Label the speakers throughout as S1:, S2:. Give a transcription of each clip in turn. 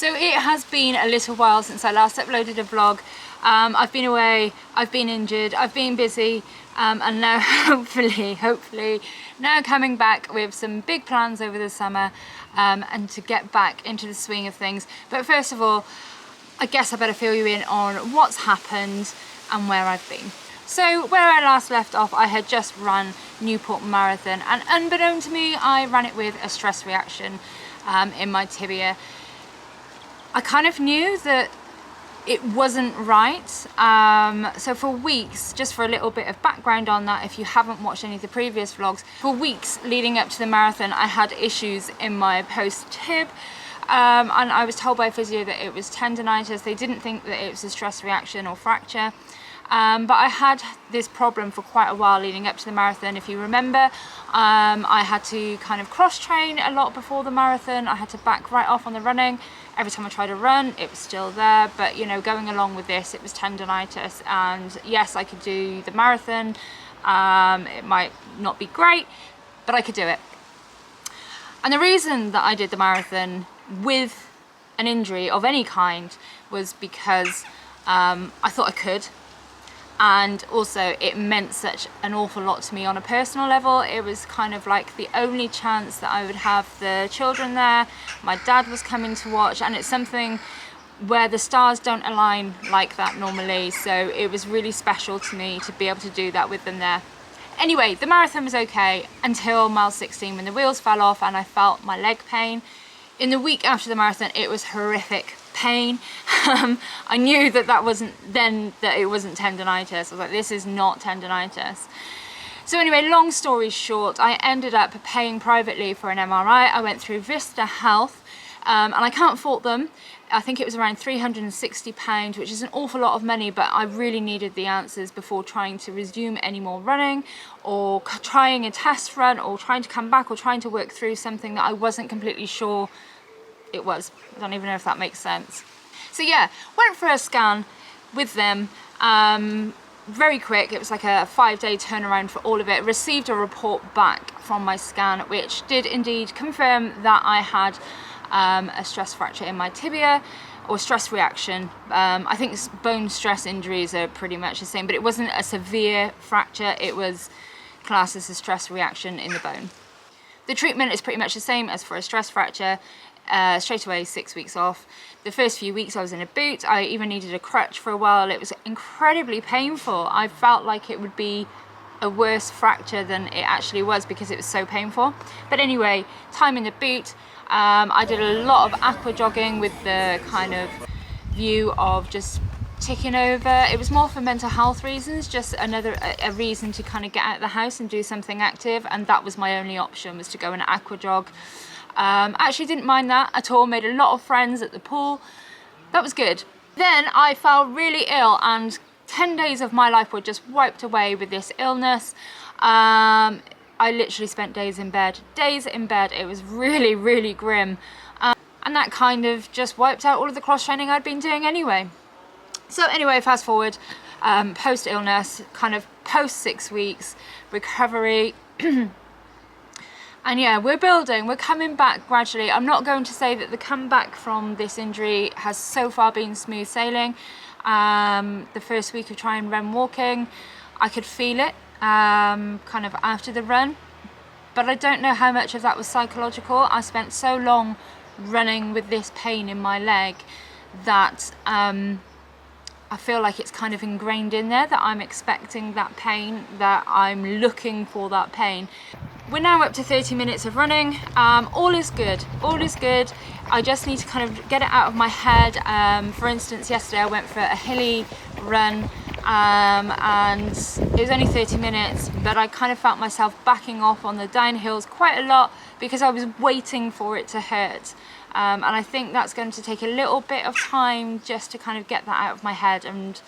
S1: So it has been a little while since I last uploaded a vlog. I've been away, I've been injured, I've been busy, and now hopefully now coming back with some big plans over the summer, and to get back into the swing of things. But first of all, I guess I better fill you in on what's happened and where I've been. So where I last left off, I had just run Newport Marathon, and unbeknown to me, I ran it with a stress reaction in my tibia. I kind of knew that it wasn't right. So for weeks, just for a little bit of background on that, if you haven't watched any of the previous vlogs, for weeks leading up to the marathon, I had issues in my post tib. And I was told by physio that it was tendonitis. They didn't think that it was a stress reaction or fracture. But I had this problem for quite a while leading up to the marathon. If you remember, I had to kind of cross train a lot before the marathon. I had to back right off on the running. Every time I tried to run, it was still there. But you know, going along with this, it was tendonitis. And yes, I could do the marathon. It might not be great, but I could do it. And the reason that I did the marathon with an injury of any kind was because I thought I could. And also it meant such an awful lot to me on a personal level. It was kind of like the only chance that I would have the children there. My dad was coming to watch, and it's something where the stars don't align like that normally, so it was really special to me to be able to do that with them there. Anyway, the marathon was okay until mile 16 when the wheels fell off and I felt my leg pain. In the week after the marathon, it was horrific pain. I knew that it wasn't tendonitis. I was like, this is not tendonitis. So anyway, long story short, I ended up paying privately for an MRI. I went through Vista Health, and I can't fault them. I think it was around £360, which is an awful lot of money, but I really needed the answers before trying to resume any more running, or trying a test run, or trying to come back, or trying to work through something that I wasn't completely sure it was. I don't even know if that makes sense. So yeah, went for a scan with them, very quick. It was like a 5-day turnaround for all of it. Received a report back from my scan, which did indeed confirm that I had a stress fracture in my tibia, or stress reaction. I think bone stress injuries are pretty much the same, but it wasn't a severe fracture. It was classed as a stress reaction in the bone. The treatment is pretty much the same as for a stress fracture. Straight away, 6 weeks off. The first few weeks I was in a boot. I even needed a crutch for a while. It was incredibly painful. I felt like it would be a worse fracture than it actually was because it was so painful. But anyway, time in the boot. I did a lot of aqua jogging with the kind of view of just ticking over. It was more for mental health reasons, just a reason to kind of get out of the house and do something active, and that was my only option, was to go and aqua jog. Actually didn't mind that at all, made a lot of friends at the pool. That was good. Then I fell really ill, and 10 days of my life were just wiped away with this illness. I literally spent days in bed. It was really, really grim. And that kind of just wiped out all of the cross training I'd been doing anyway. So anyway, fast forward, post illness, kind of post 6 weeks recovery. And yeah, we're building, we're coming back gradually. I'm not going to say that the comeback from this injury has so far been smooth sailing. The first week of try and run walking, I could feel it kind of after the run, but I don't know how much of that was psychological. I spent so long running with this pain in my leg that I feel like it's kind of ingrained in there, that I'm expecting that pain, that I'm looking for that pain. We're now up to 30 minutes of running. All is good, all is good. I just need to kind of get it out of my head. For instance, yesterday I went for a hilly run, and it was only 30 minutes, but I kind of felt myself backing off on the downhills quite a lot because I was waiting for it to hurt. And I think that's going to take a little bit of time just to kind of get that out of my head and,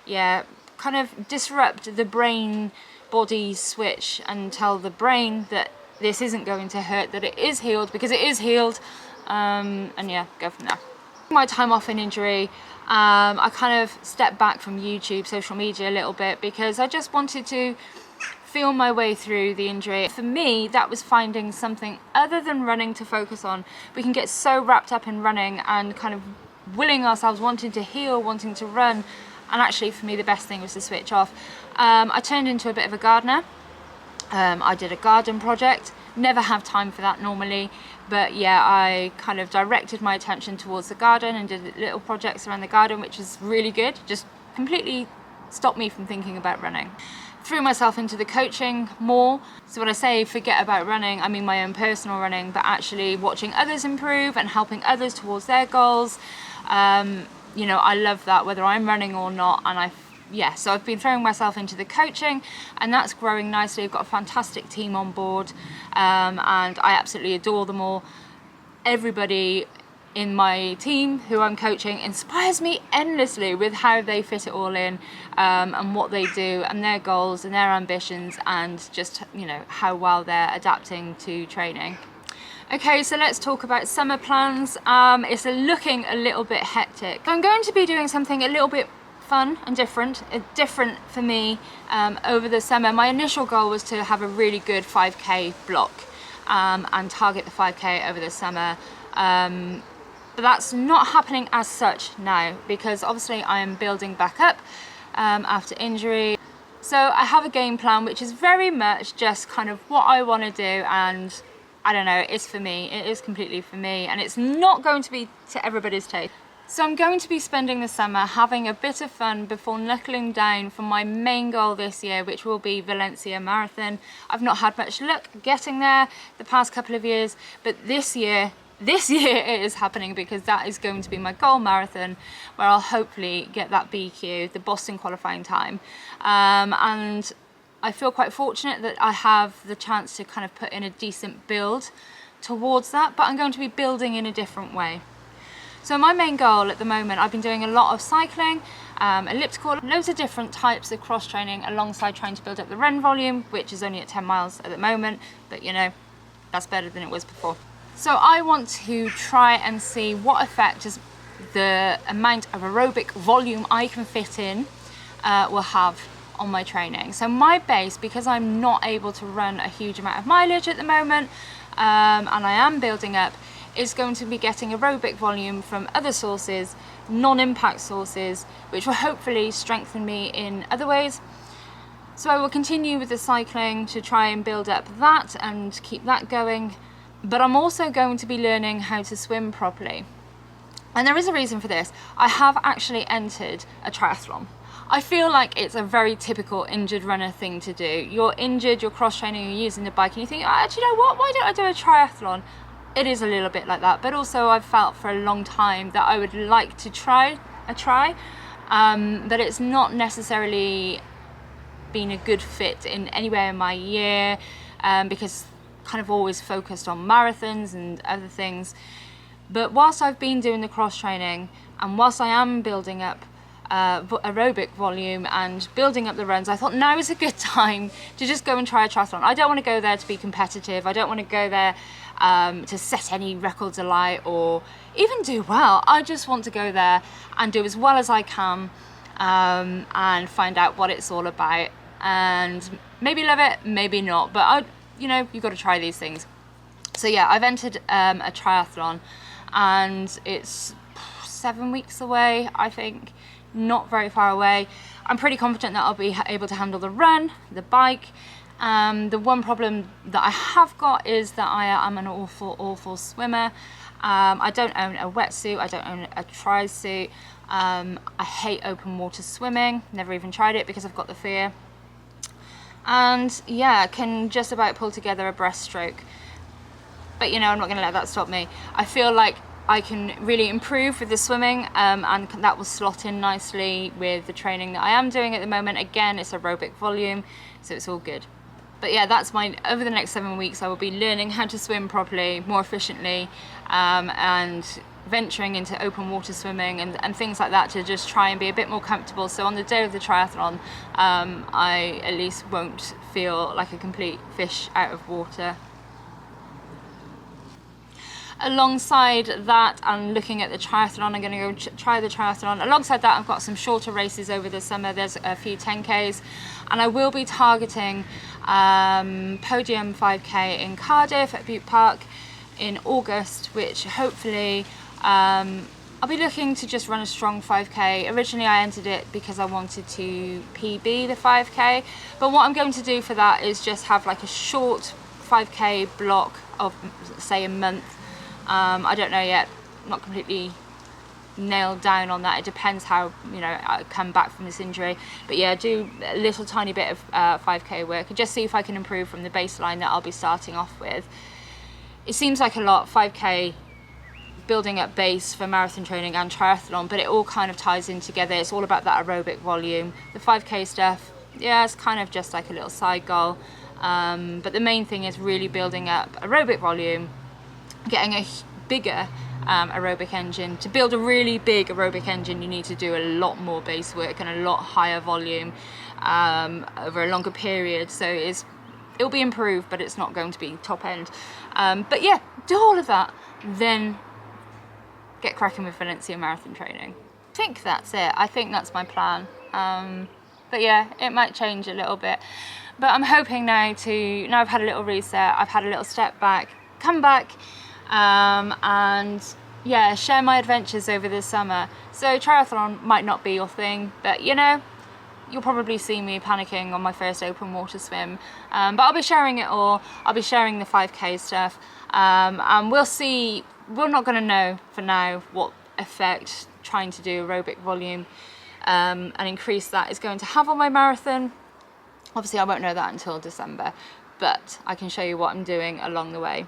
S1: yeah, kind of disrupt the brain body switch and tell the brain that this isn't going to hurt, that it is healed, because it is healed, and yeah, go from there. My time off in injury, I kind of stepped back from YouTube, social media a little bit, because I just wanted to feel my way through the injury. For me, that was finding something other than running to focus on. We can get so wrapped up in running and kind of willing ourselves, wanting to heal, wanting to run, and actually for me the best thing was to switch off. I turned into a bit of a gardener. I did a garden project, never have time for that normally, but yeah, I kind of directed my attention towards the garden and did little projects around the garden, which was really good, just completely stopped me from thinking about running. Threw myself into the coaching more. So when I say forget about running, I mean my own personal running, but actually watching others improve and helping others towards their goals. You know, I love that whether I'm running or not, and so I've been throwing myself into the coaching, and that's growing nicely. I've got a fantastic team on board, and I absolutely adore them all. Everybody in my team who I'm coaching inspires me endlessly with how they fit it all in, and what they do and their goals and their ambitions, and just, you know, how well they're adapting to training. Okay, so let's talk about summer plans. It's looking a little bit hectic. I'm going to be doing something a little bit fun and different for me over the summer. My initial goal was to have a really good 5k block and target the 5k over the summer. But that's not happening as such now, because obviously I am building back up after injury. So I have a game plan which is very much just kind of what I want to do, and I don't know, it's for me. It is completely for me, and it's not going to be to everybody's taste. So I'm going to be spending the summer having a bit of fun before knuckling down for my main goal this year, which will be Valencia Marathon. I've not had much luck getting there the past couple of years, but this year it is happening, because that is going to be my goal marathon, where I'll hopefully get that BQ, the Boston qualifying time. And I feel quite fortunate that I have the chance to kind of put in a decent build towards that, but I'm going to be building in a different way. So my main goal at the moment, I've been doing a lot of cycling, elliptical, loads of different types of cross training alongside trying to build up the run volume, which is only at 10 miles at the moment, but you know, that's better than it was before. So I want to try and see what effect just the amount of aerobic volume I can fit in will have on my training. So my base, because I'm not able to run a huge amount of mileage at the moment, and I am building up, is going to be getting aerobic volume from other sources, non-impact sources, which will hopefully strengthen me in other ways. So I will continue with the cycling to try and build up that and keep that going, but I'm also going to be learning how to swim properly. And there is a reason for this. I have actually entered a triathlon. I feel like it's a very typical injured runner thing to do. You're injured, you're cross-training, you're using the bike, and you think, do you know what, why don't I do a triathlon? It is a little bit like that, but also I've felt for a long time that I would like to try, but it's not necessarily been a good fit in anywhere in my year, because kind of always focused on marathons and other things. But whilst I've been doing the cross training, and whilst I am building up aerobic volume and building up the runs, I thought now is a good time to just go and try a triathlon. I don't want to go there to be competitive. I don't want to go there to set any records alight or even do well. I just want to go there and do as well as I can, and find out what it's all about, and maybe love it, maybe not, but you've got to try these things. So yeah, I've entered a triathlon, and it's 7 weeks away, I think, not very far away. I'm pretty confident that I'll be able to handle the run, the bike. The one problem that I have got is that I am an awful swimmer. I don't own a wetsuit, I don't own a tri-suit. I hate open water swimming, never even tried it because I've got the fear. And yeah, can just about pull together a breaststroke. But I'm not going to let that stop me. I feel like I can really improve with the swimming, and that will slot in nicely with the training that I am doing at the moment. Again, it's aerobic volume, so it's all good. But yeah, that's over the next 7 weeks, I will be learning how to swim properly, more efficiently, and venturing into open water swimming and things like that to just try and be a bit more comfortable. So on the day of the triathlon, I at least won't feel like a complete fish out of water. alongside that, and looking at the triathlon, I'm going to go try the triathlon. Alongside that, I've got some shorter races over the summer. There's a few 10Ks, and I will be targeting podium 5K in Cardiff at Butte Park in August, which hopefully I'll be looking to just run a strong 5K. Originally I entered it because I wanted to PB the 5K, but what I'm going to do for that is just have like a short 5K block of, say, a month. I don't know yet, not completely nailed down on that. It depends how, you know, I come back from this injury. But yeah, do a little tiny bit of 5K work and just see if I can improve from the baseline that I'll be starting off with. It seems like a lot, 5K, building up base for marathon training and triathlon, but it all kind of ties in together. It's all about that aerobic volume. The 5K stuff, yeah, it's kind of just like a little side goal. But the main thing is really building up aerobic volume, getting a bigger aerobic engine. To build a really big aerobic engine, you need to do a lot more base work and a lot higher volume over a longer period. So it'll be improved, but it's not going to be top end. But yeah, do all of that, then get cracking with Valencia marathon training. I think that's it. I think that's my plan. But yeah, it might change a little bit. But I'm hoping now I've had a little reset, I've had a little step back, come back, and yeah, share my adventures over the summer. So triathlon might not be your thing, but you know, you'll probably see me panicking on my first open water swim. But I'll be sharing it all. I'll be sharing the 5K stuff. And we'll see. We're not going to know for now what effect trying to do aerobic volume and increase that is going to have on my marathon. Obviously I won't know that until December, but I can show you what I'm doing along the way.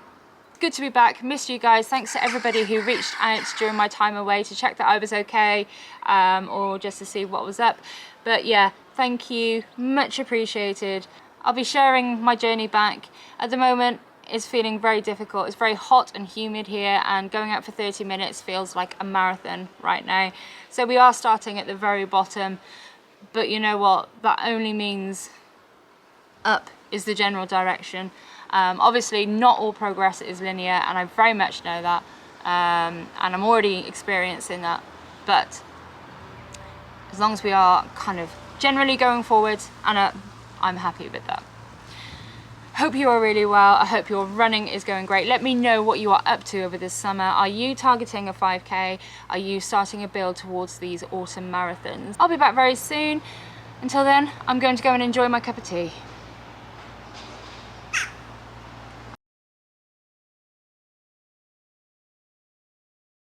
S1: Good to be back. Missed you guys. Thanks to everybody who reached out during my time away to check that I was okay, or just to see what was up. But yeah, thank you, much appreciated. I'll be sharing my journey back. At the moment, it's feeling very difficult. It's very hot and humid here, and going out for 30 minutes feels like a marathon right now. So we are starting at the very bottom, but you know what? That only means up is the general direction. Obviously not all progress is linear, and I very much know that, and I'm already experiencing that, but as long as we are kind of generally going forward and up, I'm happy with that. Hope you are really well. I hope your running is going great. Let me know what you are up to over this summer. Are you targeting a 5K? Are you starting a build towards these autumn marathons? I'll be back very soon. Until then, I'm going to go and enjoy my cup of tea.